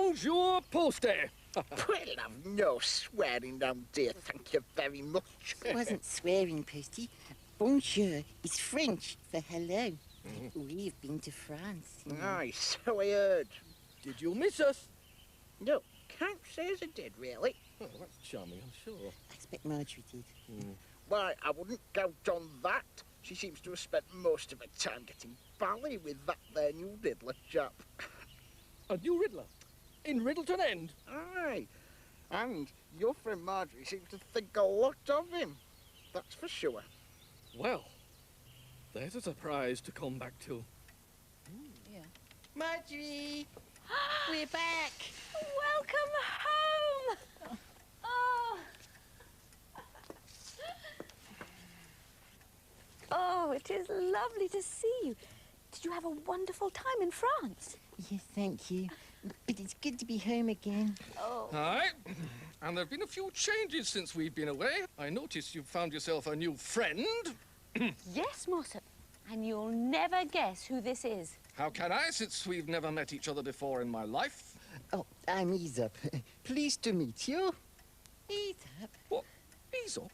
Bonjour, Posty. Well, I've no swearing down, dear. Thank you very much. It wasn't swearing, Posty. Bonjour is French for hello. We've been to France. Aye, so I heard. Did you miss us? No, can't say as I did, really. Oh, that's charming, I'm sure. I expect Marjorie did. Why, I wouldn't count on that. She seems to have spent most of her time getting bally with that there new Riddler chap. A new Riddler? In Riddleton End? Aye, and your friend Marjorie seems to think a lot of him. That's for sure. Well, there's a surprise to come back to. Yeah. Marjorie! We're back! Welcome home! Oh. Oh, it is lovely to see you. Did you have a wonderful time in France? Yes, thank you. But it's good to be home again. Oh. Aye, and there have been a few changes since we've been away. I noticed you've found yourself a new friend. Yes, Mossop. And you'll never guess who this is. How can I, since we've never met each other before in my life? Oh, I'm Eesup. Pleased to meet you. Eesup? What? Eesup?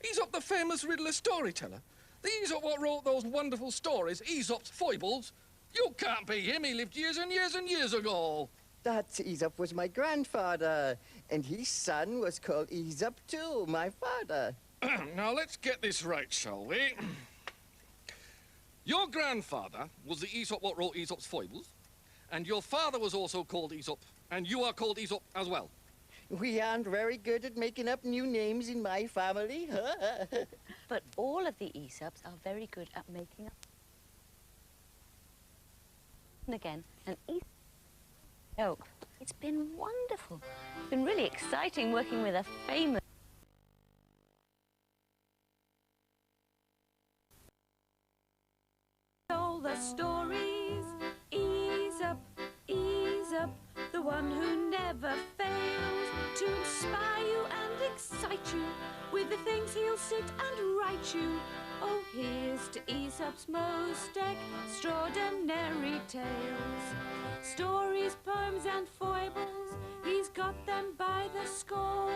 Eesup, the famous Riddler storyteller? The Eesup what wrote those wonderful stories, Aesop's Foibles? You can't be him, he lived years and years and years ago. That Eesup was my grandfather, and his son was called Eesup too, my father. Now, let's get this right, shall we? Your grandfather was the Aesop what wrote Aesop's Foibles, and your father was also called Aesop, and you are called Aesop as well. We aren't very good at making up new names in my family. But all of the Aesops are very good at making up. And again, an Aesop. Oh, it's been wonderful. It's been really exciting working with a famous... All the stories, Eesup, Eesup, the one who never fails to inspire you and excite you with the things he'll sit and write you. Oh, here's to Eesup's most extraordinary tales. Stories, poems and foibles, he's got them by the score.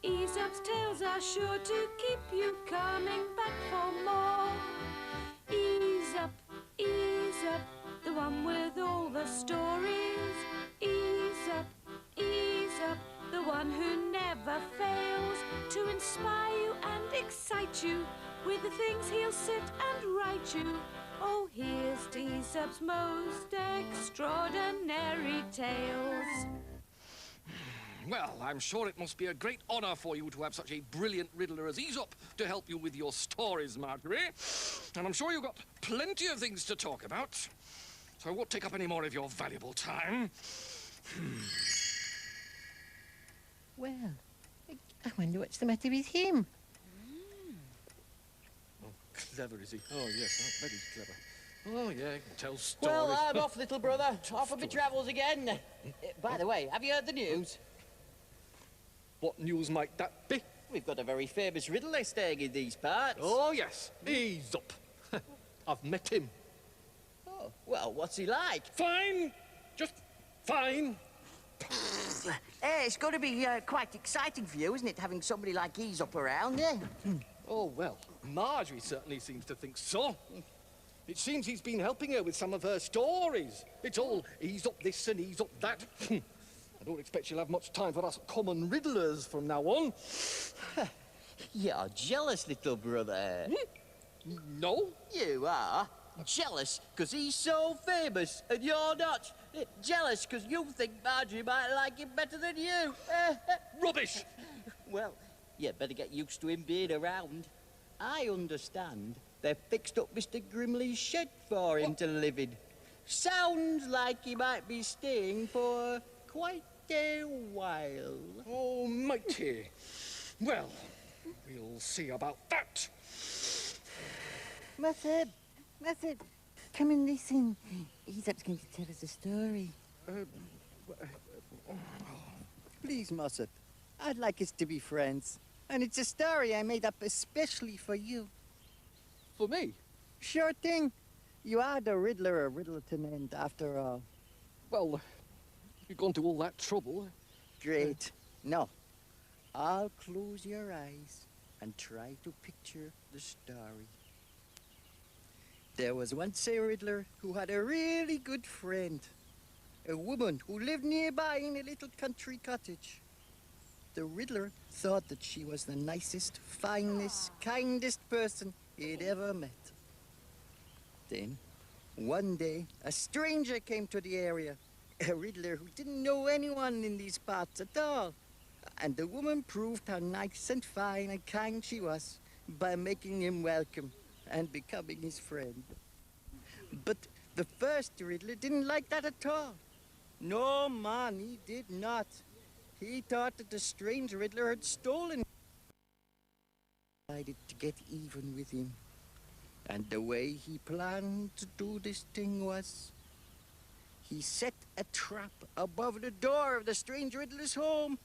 Eesup's tales are sure to keep you coming back for more. Eesup, Eesup, the one with all the stories. Eesup, Eesup, the one who never fails to inspire you and excite you with the things he'll sit and write you. Oh, here's to Eesup's most extraordinary tales. Well, I'm sure it must be a great honour for you to have such a brilliant Riddler as Aesop to help you with your stories, Marjorie. And I'm sure you've got plenty of things to talk about, so I won't take up any more of your valuable time. Well, I wonder what's the matter with him. Oh, clever is he? Oh, yes, very clever. Oh, yeah, he can tell stories. Well, I'm off, little brother. Off of my travels again. By the way, have you heard the news? What news might that be? We've got a very famous Riddler staying in these parts. Oh, yes, Aesop. I've met him. Oh, well, what's he like? Fine, just fine. It's got to be quite exciting for you, isn't it, having somebody like Eesup around, yeah? Oh, well, Marjorie certainly seems to think so. It seems he's been helping her with some of her stories. It's all Eesup this and Eesup that. I don't expect she'll have much time for us common riddlers from now on. You're jealous, little brother. No? You are. Jealous because he's so famous and you're not. Jealous because you think Marjorie might like him better than you. Rubbish! Well, you better get used to him being around. I understand they've fixed up Mr. Grimley's shed for him to live in. Sounds like he might be staying for quite a while. Oh, mighty. Well, we'll see about that. Mossop, come and listen. Eesup's going to tell us a story. Please, Mossop. I'd like us to be friends. And it's a story I made up especially for you. For me? Sure thing. You are the Riddler of Riddleton End, after all. Well, you've gone to all that trouble. Great. Now, I'll close your eyes and try to picture the story. There was once a Riddler who had a really good friend, a woman who lived nearby in a little country cottage. The Riddler thought that she was the nicest, finest, kindest person he'd ever met. Then, one day, a stranger came to the area, a Riddler who didn't know anyone in these parts at all. And the woman proved how nice and fine and kind she was by making him welcome and becoming his friend. But the first Riddler didn't like that at all. No, man, he did not. He thought that the strange Riddler had stolen. He decided to get even with him. And the way he planned to do this thing was, he set a trap above the door of the strange Riddler's home.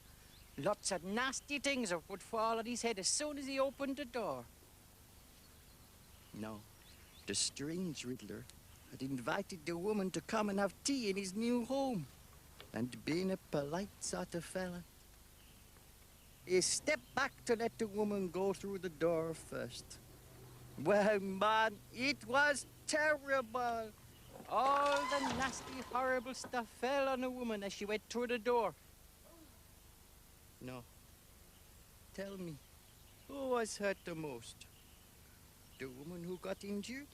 Lots of nasty things would fall on his head as soon as he opened the door. Now, the strange Riddler had invited the woman to come and have tea in his new home. And being a polite sort of fella, he stepped back to let the woman go through the door first. Well, man, it was terrible. All the nasty, horrible stuff fell on the woman as she went through the door. No. Tell me, who was hurt the most? The woman who got injured?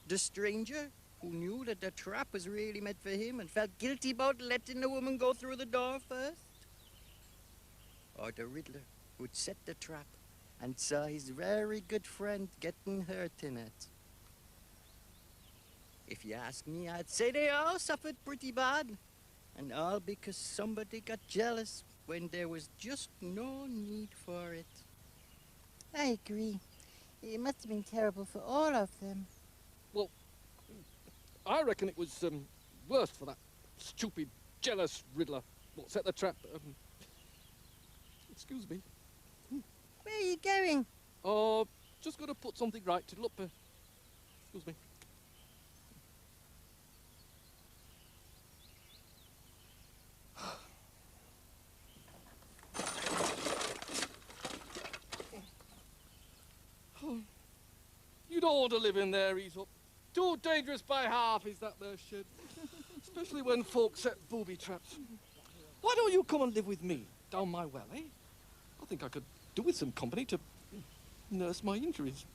The stranger who knew that the trap was really meant for him and felt guilty about letting the woman go through the door first? Or the Riddler who'd set the trap and saw his very good friend getting hurt in it? If you ask me, I'd say they all suffered pretty bad. And all because somebody got jealous when there was just no need for it. I agree. It must have been terrible for all of them. Well, I reckon it was worse for that stupid, jealous Riddler what set the trap. Excuse me. Where are you going? Oh, just got to put something right to look. Excuse me. You don't want to live in there, Eesup. Too dangerous by half is that there shed. Especially when folks set booby traps. Why don't you come and live with me down my well, eh? I think I could do with some company to nurse my injuries.